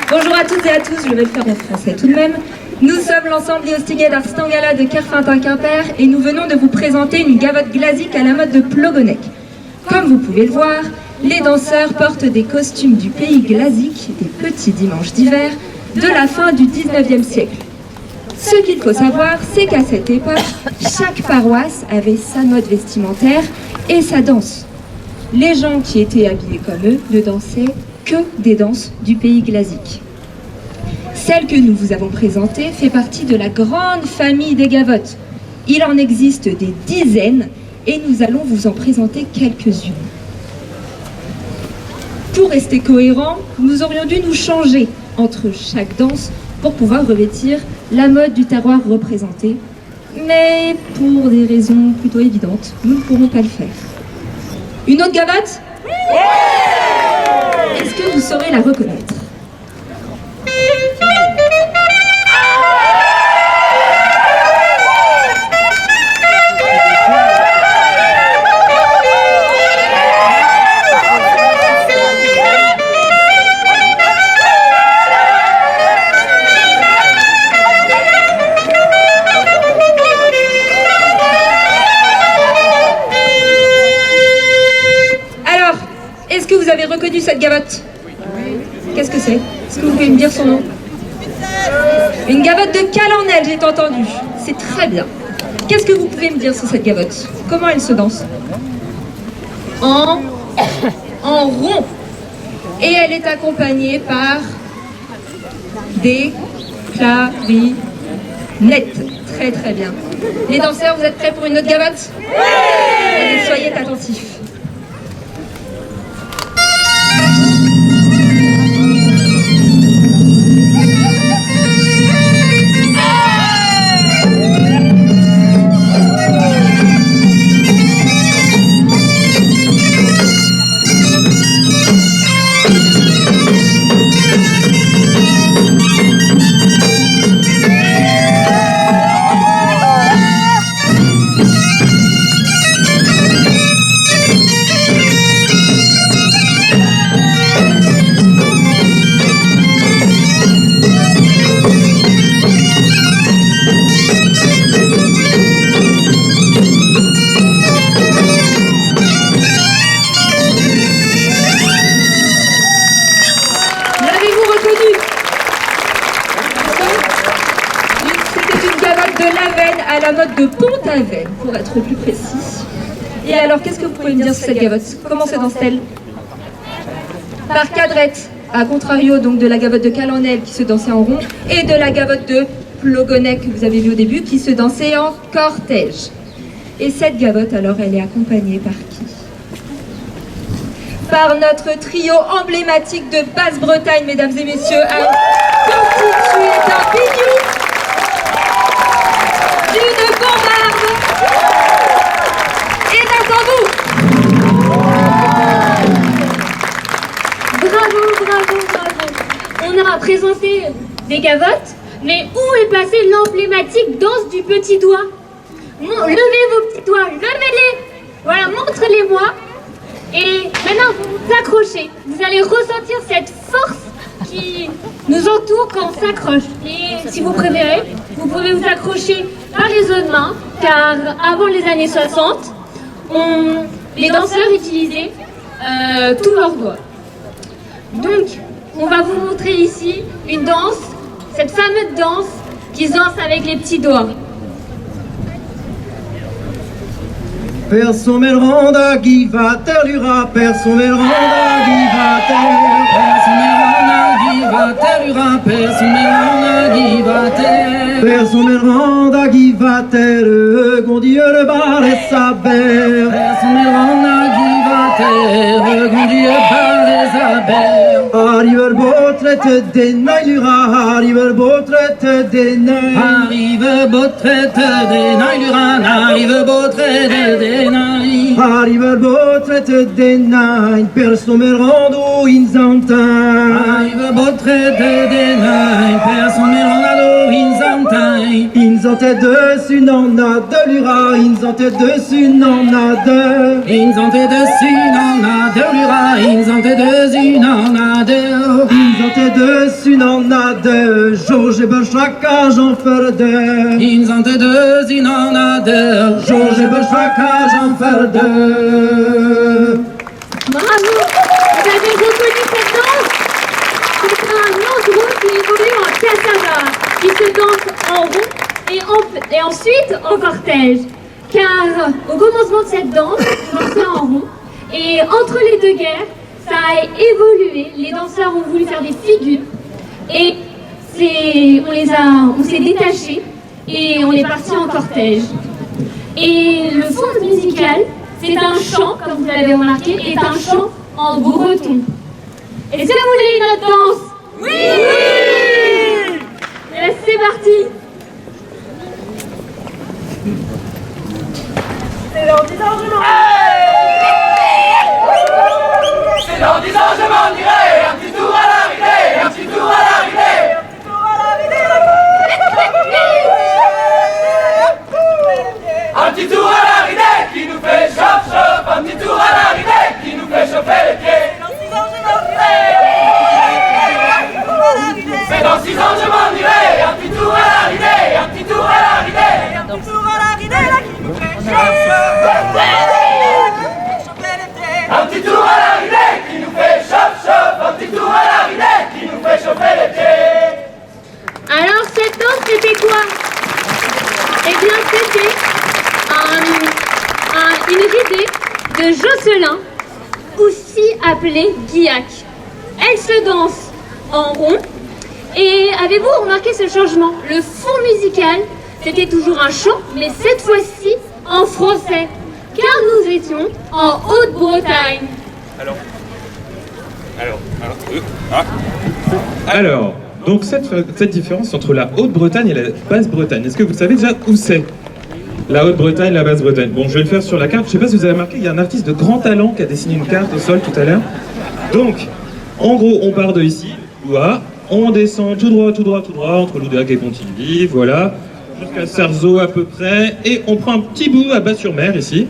Bonjour à toutes et à tous, je vais le faire en français tout de même. Nous sommes l'ensemble des Hostigay d'Arstangala de Kerfintin-Quimper et nous venons de vous présenter une gavotte glasique à la mode de Plogonec. Comme vous pouvez le voir, les danseurs portent des costumes du pays glasique des petits dimanches d'hiver de la fin du 19e siècle. Ce qu'il faut savoir, c'est qu'à cette époque, chaque paroisse avait sa mode vestimentaire et sa danse. Les gens qui étaient habillés comme eux ne dansaient que des danses du pays glasique. Celle que nous vous avons présentée fait partie de la grande famille des gavottes. Il en existe des dizaines et nous allons vous en présenter quelques-unes. Pour rester cohérents, nous aurions dû nous changer entre chaque danse pour pouvoir revêtir la mode du terroir représenté. Mais pour des raisons plutôt évidentes, nous ne pourrons pas le faire. Une autre gavotte ? Est-ce que vous saurez la reconnaître ? Est-ce que vous avez reconnu cette gavotte? Qu'est-ce que c'est? Est-ce que vous pouvez me dire son nom? Une gavotte de Calanel, j'ai entendu. C'est très bien. Qu'est-ce que vous pouvez me dire sur cette gavotte? Comment elle se danse? En rond. Et elle est accompagnée par des clarinettes. Très très bien. Les danseurs, vous êtes prêts pour une autre gavotte? Allez, soyez attentifs. À la mode de Pont-Aven, pour être plus précis. Et alors, qu'est-ce que vous pouvez me dire sur cette gavotte? Comment se danse-t-elle? Par cadrette, à contrario donc de la gavotte de Calanel qui se dansait en rond, et de la gavotte de Plogonec que vous avez vu au début qui se dansait en cortège. Et cette gavotte, alors, elle est accompagnée par qui? Par notre trio emblématique de Basse-Bretagne, mesdames et messieurs, constitué d'un bignou, d'une bombarde et d'un tambour. Bravo, bravo, bravo. On aura présenté des gavottes, mais où est passée l'emblématique danse du petit doigt? Levez vos petits doigts, levez-les. Voilà, montrez-les-moi. Et maintenant, vous vous accrochez. Vous allez ressentir cette force qui nous entoure quand on s'accroche. Et si vous préférez, vous pouvez vous accrocher par les autres mains, car avant les années 60, les danseurs utilisaient tous leurs doigts. Donc, on va vous montrer ici une danse, cette fameuse danse qu'ils dansent avec les petits doigts. Perso melronda qui va terlura, perso melronda qui va terre, perso melronda qui va terlura, perso melronda qui va terre, perso melronda qui va terre, qu'on Dieu le bar et sa belle, perso melronda qui va terre, qu'on Dieu bar et sa belle. Arrive le beau traite des nailura, arrive le beau traite des nailura, arrive le beau traite des nailura, arrive le beau traite des arrive il beau traite des nains, perso me rando in zantain. Arrive il beau traite des nains, perso me rando in zantain. In zantain dessus n'en a de l'ura, in zantain dessus n'en a deux. In zantain dessus n'en a de l'ura, in zantain dessus n'en a deux. In zantain dessus n'en a deux, Georges et Berchaka j'en ferai deux. In zantain dessus n'en a deux, Georges et Berchaka j'en ferai deux. Bravo! Vous avez reconnu cette danse? C'est un endroit qui évolue en cassava, qui se danse en rond et ensuite en cortège. Car au commencement de cette danse, on dansait en rond, et entre les deux guerres, ça a évolué. Les danseurs ont voulu faire des figures, et on s'est détachés, et on est parti en cortège. Et le fond musical, c'est un chant, comme vous l'avez remarqué, est un chant en breton. Est-ce que vous voulez une autre danse? Oui! Oui! Et là, c'est parti! C'est dans 10 ans je m'en C'est dans 10 ans je m'en irai. Un petit tour à l'arrivée, un petit tour à l'arrivée, un petit tour à l'arrivée. Un petit tour à l'arrivée qui nous fait chauffe. Un petit tour à l'arrivée qui nous fait chauffer les pieds. C'est dans 6 ans je m'en irai. Un petit tour à l'arrivée, un petit tour à l'arrivée, un petit tour à l'arrivée là qui nous fait chauffer. Un petit tour à l'arrivée qui nous fait chauffe. Un petit tour à l'arrivée qui nous fait chauffer les pieds. Alors, cette danse, c'était quoi? Eh bien, c'était une idée de Jocelyn, aussi appelé Guillac. Elle se danse en rond. Et avez-vous remarqué ce changement? Le fond musical, c'était toujours un chant, mais cette fois-ci en français, car nous étions en Haute-Bretagne. Alors, donc cette différence entre la Haute-Bretagne et la Basse-Bretagne, est-ce que vous savez déjà où c'est? La Haute-Bretagne, la Basse-Bretagne. Bon, je vais le faire sur la carte. Je sais pas si vous avez remarqué, il y a un artiste de grand talent qui a dessiné une carte au sol tout à l'heure. Donc, en gros, on part de ici, Loire, on descend tout droit, entre Loudéac et Pontivy, voilà, jusqu'à Sarzeau à peu près, et on prend un petit bout à Bas-sur-Mer ici,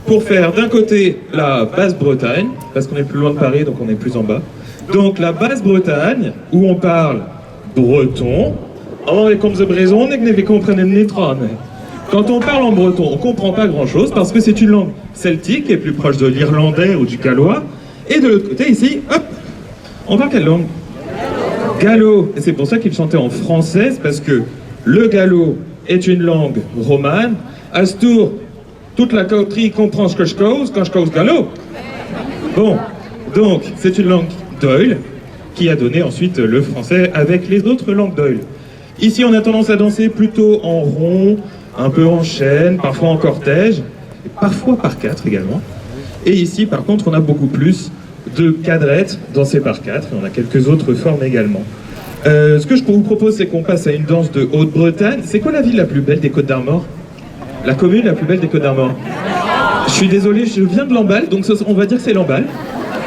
pour faire d'un côté la Basse-Bretagne, parce qu'on est plus loin de Paris, donc on est plus en bas. Donc la Basse-Bretagne, où on parle breton, et comme the Bréson, et que nous comprenons les trois. Quand on parle en breton, on comprend pas grand-chose, parce que c'est une langue celtique, qui est plus proche de l'irlandais ou du gallois, et de l'autre côté, ici, hop, on parle quelle langue? Gallo, et c'est pour ça qu'il chantait en français, parce que le gallo est une langue romane. Astour, toute la coterie comprend ce que je cause quand je cause gallo. Bon, donc c'est une langue d'Oïl qui a donné ensuite le français avec les autres langues d'Oïl. Ici, on a tendance à danser plutôt en rond, un peu en chaîne, parfois en cortège, et parfois par quatre également. Et ici, par contre, on a beaucoup plus de cadrettes dansées par quatre, et on a quelques autres formes également. Ce que je vous propose, c'est qu'on passe à une danse de Haute-Bretagne. C'est quoi la ville la plus belle des Côtes-d'Armor? La commune la plus belle des Côtes-d'Armor? Je suis désolé, je viens de Lamballe, donc on va dire que c'est Lamballe.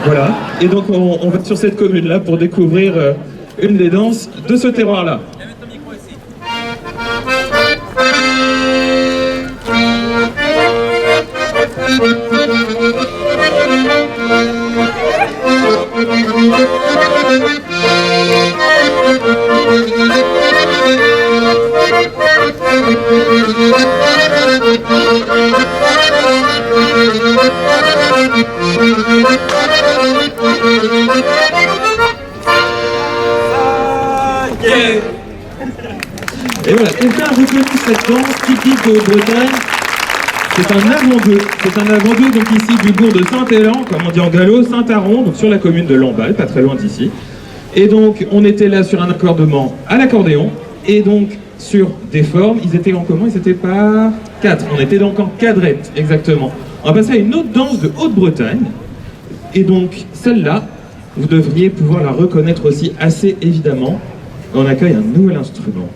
Voilà, et donc on va sur cette commune-là pour découvrir une des danses de ce terroir-là. Thank you. l'idée. Et voilà, quelqu'un a reconnu cette danse typique de Haute-Bretagne. C'est un avant-deux. C'est un avant-deux, donc ici du bourg de Saint-Élan, comme on dit en gallo, Saint-Aron, donc sur la commune de Lamballe, pas très loin d'ici. Et donc, on était là sur un accordement à l'accordéon, et donc sur des formes, ils étaient en comment? Ils étaient par 4. On était donc en quadrette, exactement. On va passer à une autre danse de Haute-Bretagne, et donc celle-là, vous devriez pouvoir la reconnaître aussi assez évidemment. On accueille un nouvel instrument.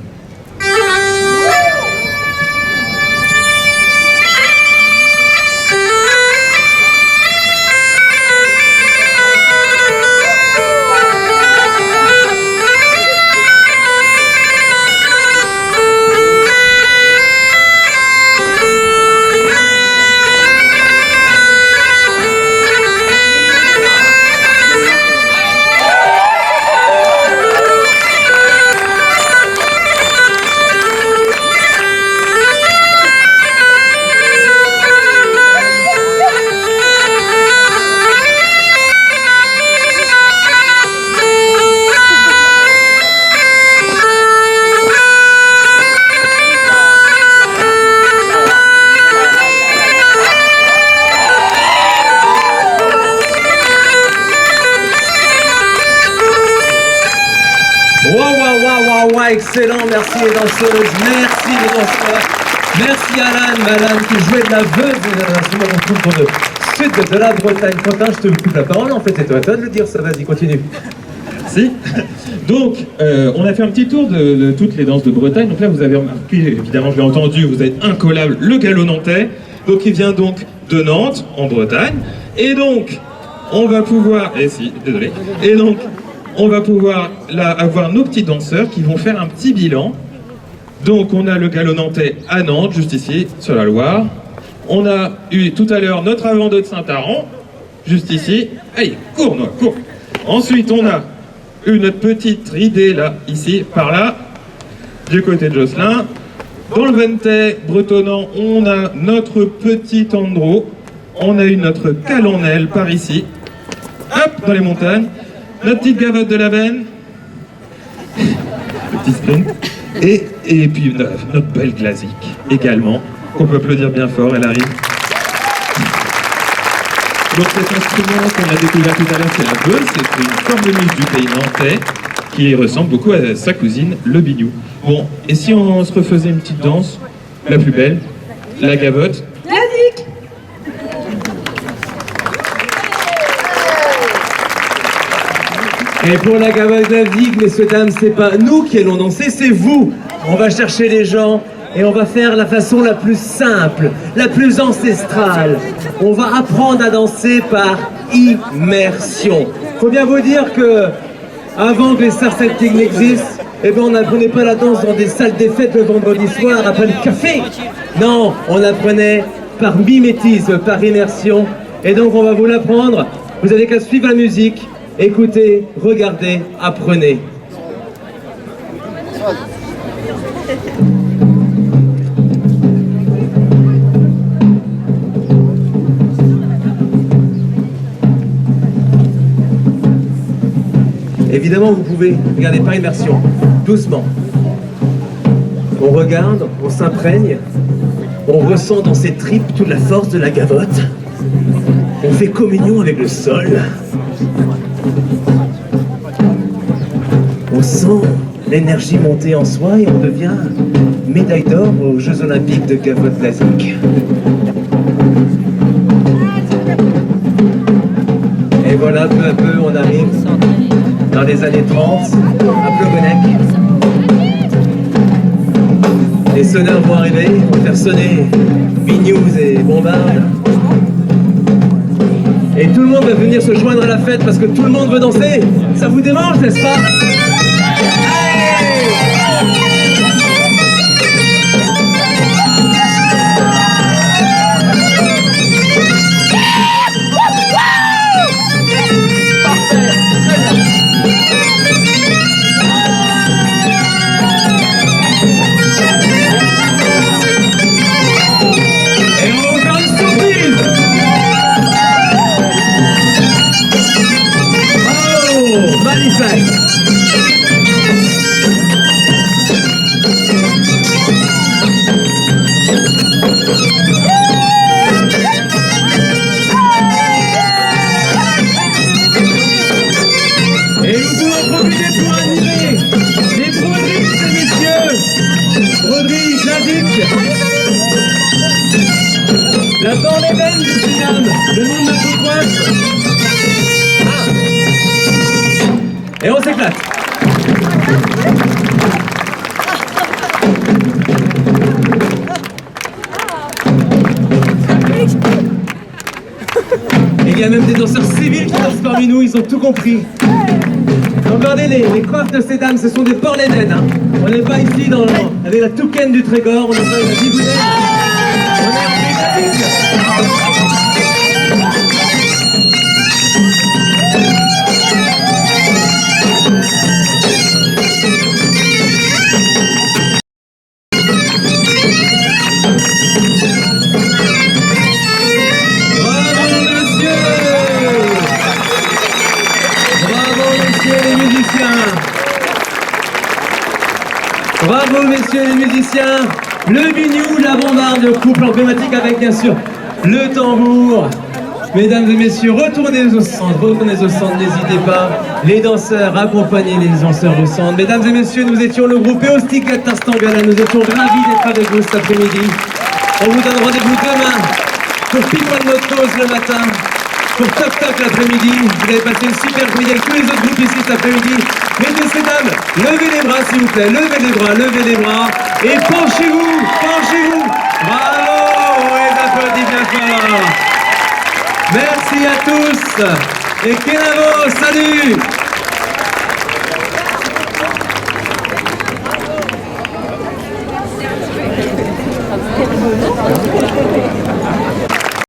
Excellent, merci les danseuses, merci les danseurs, merci Alan qui jouait de la veuve, un instrument qu'on trouve dans le sud de la Bretagne. Quentin, je te coupe la parole, en fait c'est toi de le dire ça, vas-y, continue. Si. Donc, on a fait un petit tour de toutes les danses de Bretagne. Donc là, vous avez remarqué, évidemment, je l'ai entendu, vous êtes incollable, le galop nantais. Donc, il vient donc de Nantes, en Bretagne. Et donc, on va pouvoir... Et donc, on va pouvoir là avoir nos petits danseurs qui vont faire un petit bilan. Donc, on a le galop nantais à Nantes, juste ici, sur la Loire. On a eu tout à l'heure notre avant-deux de Saint-Aron, juste ici. Allez, cours, Noah, cours. Ensuite, on a notre petite ridée là, ici, par là, du côté de Josselin. Dans le Ventais bretonnant, on a notre petit Andro. On a eu notre calonnelle par ici. Hop, dans les montagnes. Notre petite gavotte de la veine. Le petit sprint. Et puis notre belle glasique également, qu'on peut applaudir bien fort, elle arrive. Donc cet instrument qu'on a découvert tout à l'heure, c'est la veuve, c'est une cornemuse du pays nantais qui ressemble beaucoup à sa cousine, le biniou. Bon, et si on se refaisait une petite danse, la plus belle, la gavotte. Glasique. Et pour la gavotte glasique, messieurs, dames, c'est pas nous qui allons danser, c'est vous. On va chercher les gens et on va faire la façon la plus simple, la plus ancestrale. On va apprendre à danser par immersion. Faut bien vous dire que avant que les Stars Celtiques n'existent, eh ben on n'apprenait pas la danse dans des salles des fêtes le vendredi soir après le café. Non, on apprenait par mimétisme, par immersion. Et donc on va vous l'apprendre. Vous n'avez qu'à suivre la musique, écoutez, regardez, apprenez. Évidemment, vous pouvez regarder par immersion, doucement. On regarde, on s'imprègne, on ressent dans ses tripes toute la force de la gavotte. On fait communion avec le sol. On sent l'énergie monter en soi et on devient médaille d'or aux Jeux Olympiques de gavotte classique. Et voilà, peu à peu, on arrive dans les années 30, à Plogonec. Les sonneurs vont arriver, vont faire sonner binious et bombardes. Et tout le monde va venir se joindre à la fête parce que tout le monde veut danser. Ça vous dérange, n'est-ce pas? broderie classique. La Bornéden du Suriname, le nom de notre coiffe. Ah. Et on s'éclate. Il y a même des danseurs civils qui dansent parmi nous, ils ont tout compris. Regardez les coiffes de ces dames, ce sont des Bornéden. Hein. On n'est pas ici avec la toucaine du Trégor, on n'est pas avec la bigounette. On est en Britannique. Bravo messieurs les musiciens, le biniou, la bombarde, le couple emblématique avec bien sûr le tambour. Mesdames et messieurs, retournez au centre, n'hésitez pas. Les danseurs, accompagnez les danseurs au centre. Mesdames et messieurs, nous étions le groupe Eostiga d'Arstangala, nous étions ravis d'être avec vous cet après-midi. On vous donne rendez-vous demain pour Piquant de notre cause le matin. Pour Toc Toc l'après-midi, vous avez passé une super après-midi avec tous les autres groupes ici cet après-midi. Messieurs, dames, levez les bras s'il vous plaît, levez les bras et penchez-vous. Bravo, on les applaudit bien fort. Merci à tous et Kenavo, salut.